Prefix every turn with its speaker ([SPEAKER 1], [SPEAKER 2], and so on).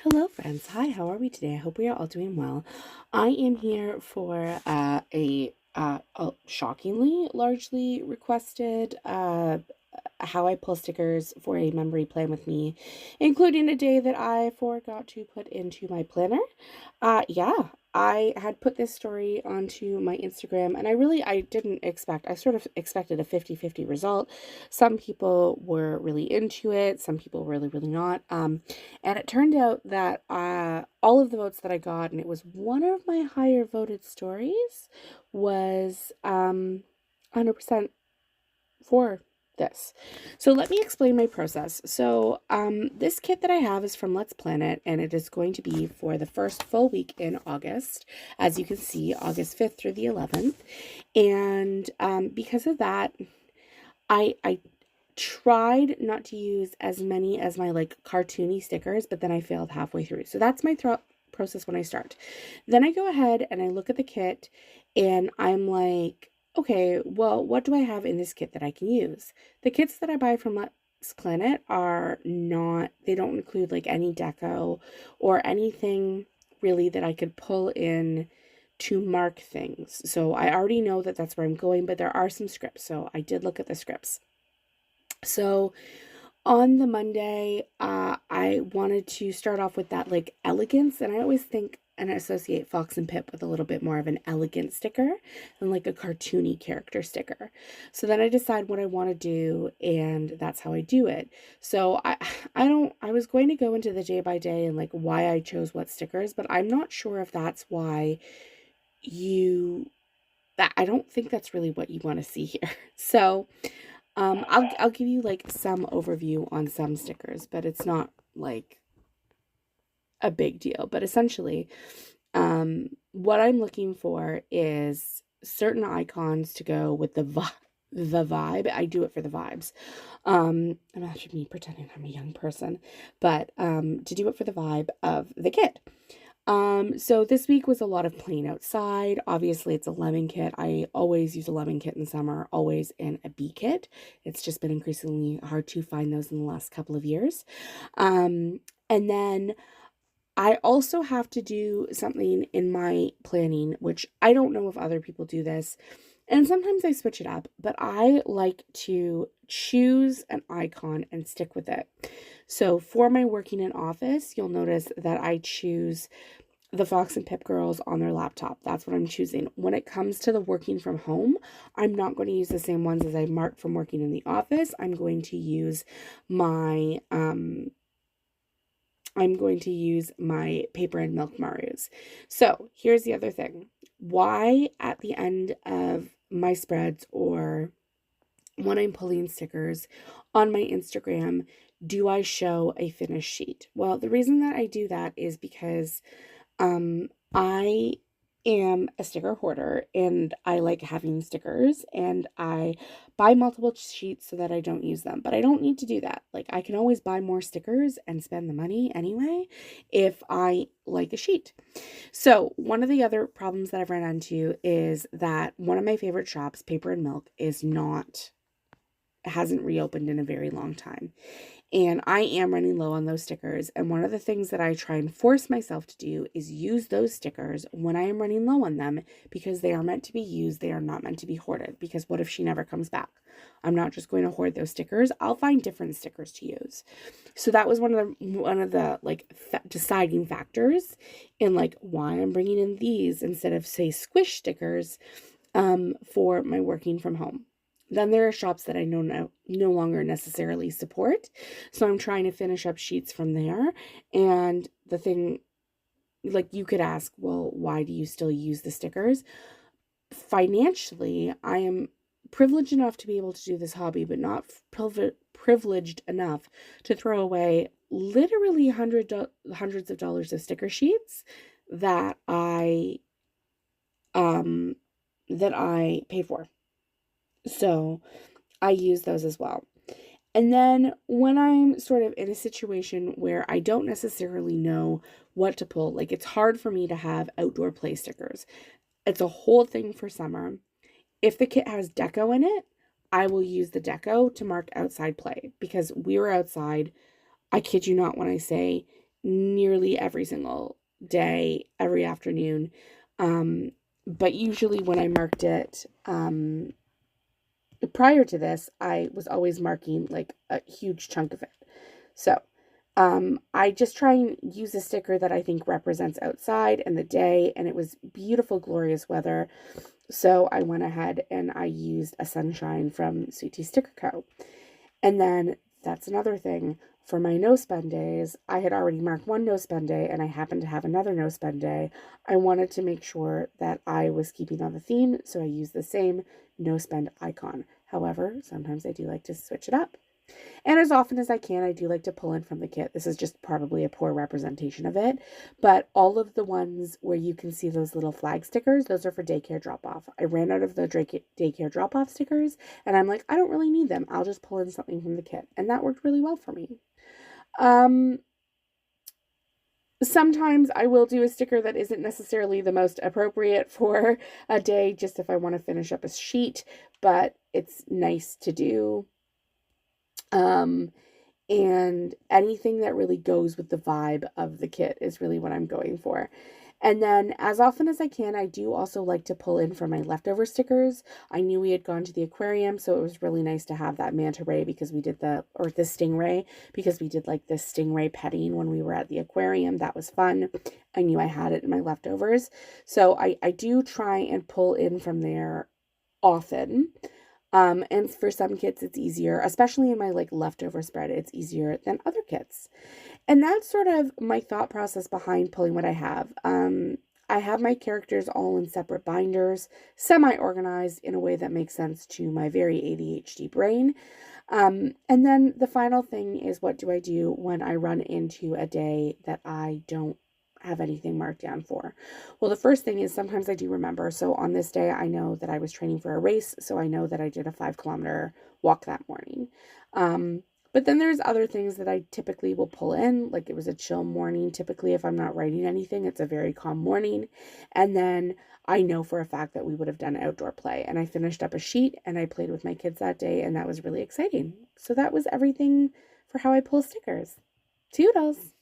[SPEAKER 1] Hello, friends. Hi, how are we today? I hope we are all doing well. I am here for a shockingly largely requested how I pull stickers for a memory plan with me, including a day that I forgot to put into my planner. Yeah, I had put this story onto my Instagram and I didn't expect, I sort of expected a 50-50 result. Some people were really into it, some people really not. And it turned out that all of the votes that I got, and it was one of my higher voted stories, was 100% for this. So let me explain my process. So this kit that I have is from Let's Plan It, and it is going to be for the first full week in August. As you can see, August 5th through the 11th. And because of that, I tried not to use as many as my like cartoony stickers, but then I failed halfway through. So that's my process when I start. Then I go ahead and I look at the kit and I'm like, okay, well, what do I have in this kit that I can use? The kits that I buy from Let's Planet are not, they don't include like any deco or anything really that I could pull in to mark things. So I already know that that's where I'm going, but there are some scripts. So I did look at the scripts. So on the Monday, I wanted to start off with that like elegance, and I always think and associate Fox and Pip with a little bit more of an elegant sticker and like a cartoony character sticker. So then I decide what I want to do, and that's how I do it. So I was going to go into the day by day and like why I chose what stickers, but I'm not sure if that's why you that I don't think that's really what you want to see here. So I'll give you like some overview on some stickers, but it's not like a big deal. But essentially, what I'm looking for is certain icons to go with the vibe. I do it for the vibes. Imagine me pretending I'm a young person, but to do it for the vibe of the kit. So this week was a lot of playing outside. Obviously, it's a lemon kit. I always use a lemon kit in summer, always in a bee kit. It's just been increasingly hard to find those in the last couple of years. And then I also have to do something in my planning, which I don't know if other people do this. And sometimes I switch it up, but I like to choose an icon and stick with it. So for my working in office, you'll notice that I choose the Fox and Pip girls on their laptop. That's what I'm choosing. When it comes to the working from home, I'm not going to use the same ones as I marked from working in the office. I'm going to use my Paper and Milk Marus. So here's the other thing. Why at the end of my spreads or when I'm pulling stickers on my Instagram do I show a finished sheet? Well, the reason that I do that is because I am a sticker hoarder and I like having stickers and I buy multiple sheets so that I don't use them. But I don't need to do that. Like I can always buy more stickers and spend the money anyway if I like a sheet. So, one of the other problems that I've run into is that one of my favorite shops, Paper and Milk, is not hasn't reopened in a very long time. And I am running low on those stickers. And one of the things that I try and force myself to do is use those stickers when I am running low on them because they are meant to be used. They are not meant to be hoarded. Because what if she never comes back? I'm not just going to hoard those stickers. I'll find different stickers to use. So that was one of the like deciding factors in like why I'm bringing in these instead of say squish stickers for my working from home. Then there are shops that I no longer necessarily support. So I'm trying to finish up sheets from there. And the thing, like you could ask, well, why do you still use the stickers? Financially, I am privileged enough to be able to do this hobby, but not privileged enough to throw away literally hundreds of dollars of sticker sheets that um I pay for. So I use those as well. And then when I'm sort of in a situation where I don't necessarily know what to pull, like it's hard for me to have outdoor play stickers. It's a whole thing for summer. If the kit has deco in it, I will use the deco to mark outside play because we were outside. I kid you not when I say nearly every single day, every afternoon. Um, but usually when I marked it, prior to this, I was always marking like a huge chunk of it. So, I just try and use a sticker that I think represents outside and the day, and it was beautiful, glorious weather. So I went ahead and I used a sunshine from Sweet Tea Sticker Co. And then that's another thing. For my no spend days, I had already marked one no spend day and I happened to have another no spend day. I wanted to make sure that I was keeping on the theme, so I used the same no spend icon. However, sometimes I do like to switch it up. And as often as I can, I do like to pull in from the kit. This is just probably a poor representation of it. But all of the ones where you can see those little flag stickers, those are for daycare drop off. I ran out of the daycare drop off stickers and I'm like, I don't really need them. I'll just pull in something from the kit. And that worked really well for me. Um, Sometimes I will do a sticker that isn't necessarily the most appropriate for a day, just if I want to finish up a sheet, but it's nice to do. Um, and anything that really goes with the vibe of the kit is really what I'm going for. And then as often as I can, I do also like to pull in for my leftover stickers. I knew we had gone to the aquarium, so it was really nice to have that manta ray because we did the stingray, because we did like the stingray petting when we were at the aquarium. That was fun. I knew I had it in my leftovers. So I do try and pull in from there often. And for some kits, it's easier, especially in my like leftover spread, it's easier than other kits. And that's sort of my thought process behind pulling what I have. I have my characters all in separate binders, semi-organized in a way that makes sense to my very ADHD brain. And then the final thing is, what do I do when I run into a day that I don't have anything marked down for? Well, the first thing is sometimes I do remember. So on this day, I know that I was training for a race, so I know that I did a 5 kilometer walk that morning. But then there's other things that I typically will pull in, like it was a chill morning. Typically, if I'm not writing anything, it's a very calm morning. And then I know for a fact that we would have done outdoor play. And I finished up a sheet and I played with my kids that day, and that was really exciting. So that was everything for how I pull stickers. Toodles!